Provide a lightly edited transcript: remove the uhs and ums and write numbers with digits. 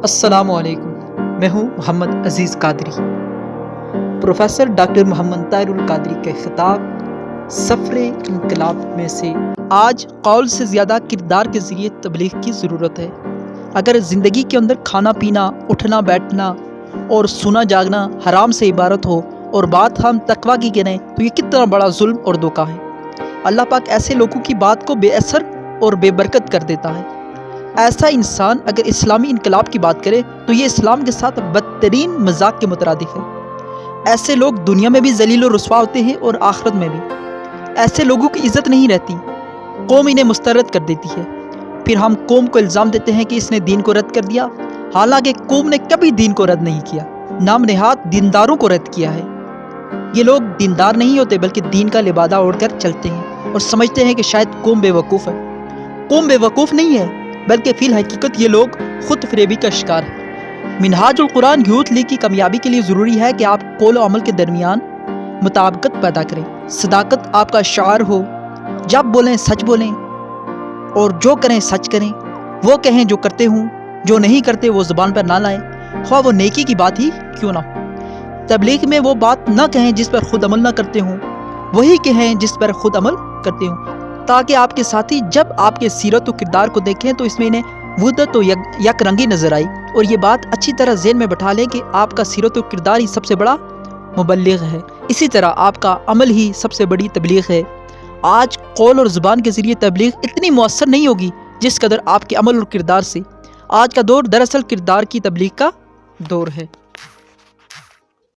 السلام علیکم، میں ہوں محمد عزیز قادری۔ پروفیسر ڈاکٹر محمد طاہر القادری کے خطاب سفر انقلاب میں سے آج قول سے زیادہ کردار کے ذریعے تبلیغ کی ضرورت ہے۔ اگر زندگی کے اندر کھانا پینا، اٹھنا بیٹھنا اور سونا جاگنا حرام سے عبارت ہو اور بات ہم تقویٰ کی کریں تو یہ کتنا بڑا ظلم اور دھوکہ ہے۔ اللہ پاک ایسے لوگوں کی بات کو بے اثر اور بے برکت کر دیتا ہے۔ ایسا انسان اگر اسلامی انقلاب کی بات کرے تو یہ اسلام کے ساتھ بدترین مذاق کے مترادف ہے۔ ایسے لوگ دنیا میں بھی ذلیل و رسوا ہوتے ہیں اور آخرت میں بھی۔ ایسے لوگوں کی عزت نہیں رہتی، قوم انہیں مسترد کر دیتی ہے۔ پھر ہم قوم کو الزام دیتے ہیں کہ اس نے دین کو رد کر دیا، حالانکہ قوم نے کبھی دین کو رد نہیں کیا، نام نہاد دینداروں کو رد کیا ہے۔ یہ لوگ دیندار نہیں ہوتے بلکہ دین کا لبادہ اوڑھ کر چلتے ہیں اور سمجھتے ہیں کہ شاید قوم بے وقوف ہے۔ قوم بے وقوف نہیں ہے بلکہ فی الحقیقت یہ لوگ خود فریبی کا شکار ہیں۔ منہاج القرآن یوتھ لیگ کی کامیابی کے لیے ضروری ہے کہ آپ قول و عمل کے درمیان مطابقت پیدا کریں۔ صداقت آپ کا شعار ہو، جب بولیں سچ بولیں اور جو کریں سچ کریں، وہ کہیں جو کرتے ہوں، جو نہیں کرتے وہ زبان پر نہ لائیں، خواہ وہ نیکی کی بات ہی کیوں نہ ہو۔ تبلیغ میں وہ بات نہ کہیں جس پر خود عمل نہ کرتے ہوں، وہی کہیں جس پر خود عمل کرتے ہوں، تاکہ آپ کے ساتھی جب آپ کے سیرت و کردار کو دیکھیں تو اس میں انہیں وحدت و یک رنگی نظر آئی اور یہ بات اچھی طرح ذہن میں بٹھا لیں کہ آپ کا سیرت و کردار ہی سب سے بڑا مبلغ ہے، اسی طرح آپ کا عمل ہی سب سے بڑی تبلیغ ہے۔ آج قول اور زبان کے ذریعے تبلیغ اتنی مؤثر نہیں ہوگی جس قدر آپ کے عمل اور کردار سے۔ آج کا دور دراصل کردار کی تبلیغ کا دور ہے۔